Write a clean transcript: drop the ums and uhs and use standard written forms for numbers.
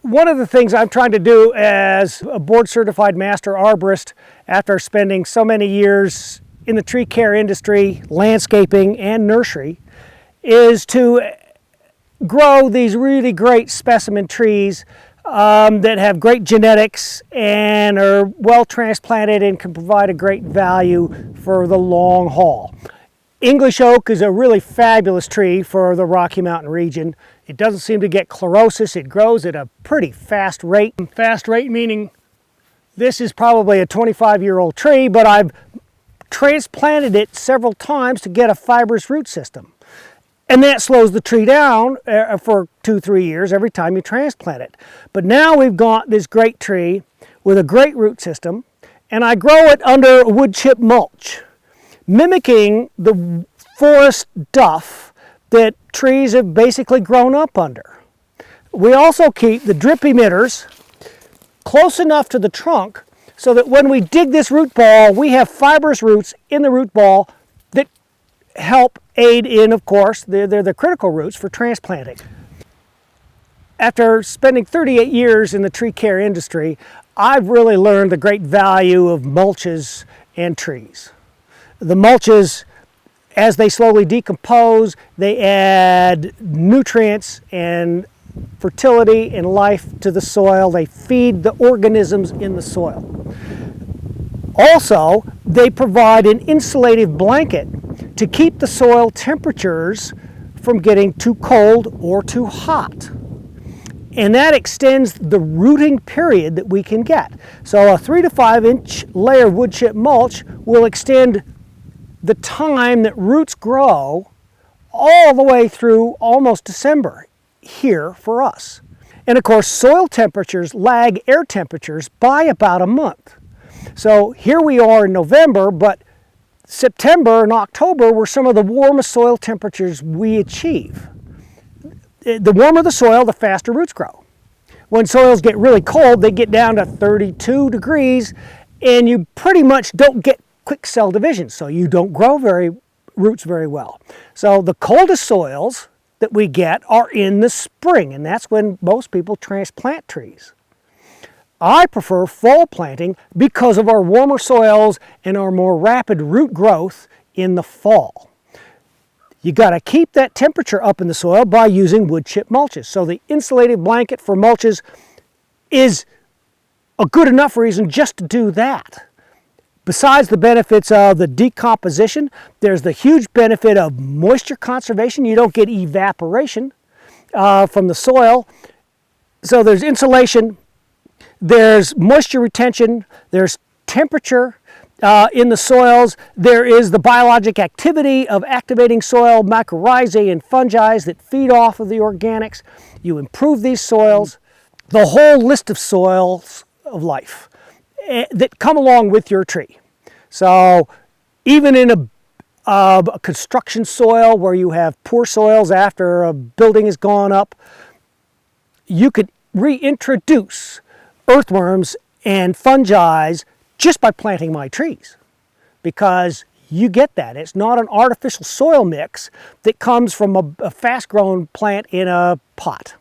One of the things I'm trying to do as a board-certified master arborist after spending so many years in the tree care industry, landscaping, and nursery is to grow these really great specimen trees that have great genetics and are well transplanted and can provide a great value for the long haul. English oak is a really fabulous tree for the Rocky Mountain region. It doesn't seem to get chlorosis. It grows at a pretty fast rate. Fast rate meaning this is probably a 25-year-old tree, but I've transplanted it several times to get a fibrous root system. And that slows the tree down for 2-3 years every time you transplant it. But now we've got this great tree with a great root system, and I grow it under wood chip mulch, mimicking the forest duff that trees have basically grown up under. We also keep the drip emitters close enough to the trunk so that when we dig this root ball, we have fibrous roots in the root ball that help aid in, of course, they're the critical roots for transplanting. After spending 38 years in the tree care industry, I've really learned the great value of mulches and trees. The mulches, as they slowly decompose, they add nutrients and fertility and life to the soil. They feed the organisms in the soil. Also, they provide an insulative blanket to keep the soil temperatures from getting too cold or too hot. And that extends the rooting period that we can get. So a 3 to 5 inch layer of wood chip mulch will extend the time that roots grow all the way through almost December here for us. And of course, soil temperatures lag air temperatures by about a month. So here we are in November, but September and October were some of the warmest soil temperatures we achieve. The warmer the soil, the faster roots grow. When soils get really cold, they get down to 32 degrees, and you pretty much don't get quick cell division, so you don't grow roots very well. So the coldest soils that we get are in the spring, and that's when most people transplant trees. I prefer fall planting because of our warmer soils and our more rapid root growth in the fall. You got to keep that temperature up in the soil by using wood chip mulches. So the insulated blanket for mulches is a good enough reason just to do that. Besides the benefits of the decomposition, there's the huge benefit of moisture conservation. You don't get evaporation from the soil. So there's insulation, there's moisture retention, there's temperature in the soils, there is the biologic activity of activating soil mycorrhizae and fungi that feed off of the organics. You improve these soils, the whole list of soils of life that come along with your tree. So even in a construction soil where you have poor soils after a building has gone up, you could reintroduce earthworms and fungi just by planting my trees, because you get that. It's not an artificial soil mix that comes from a fast-grown plant in a pot.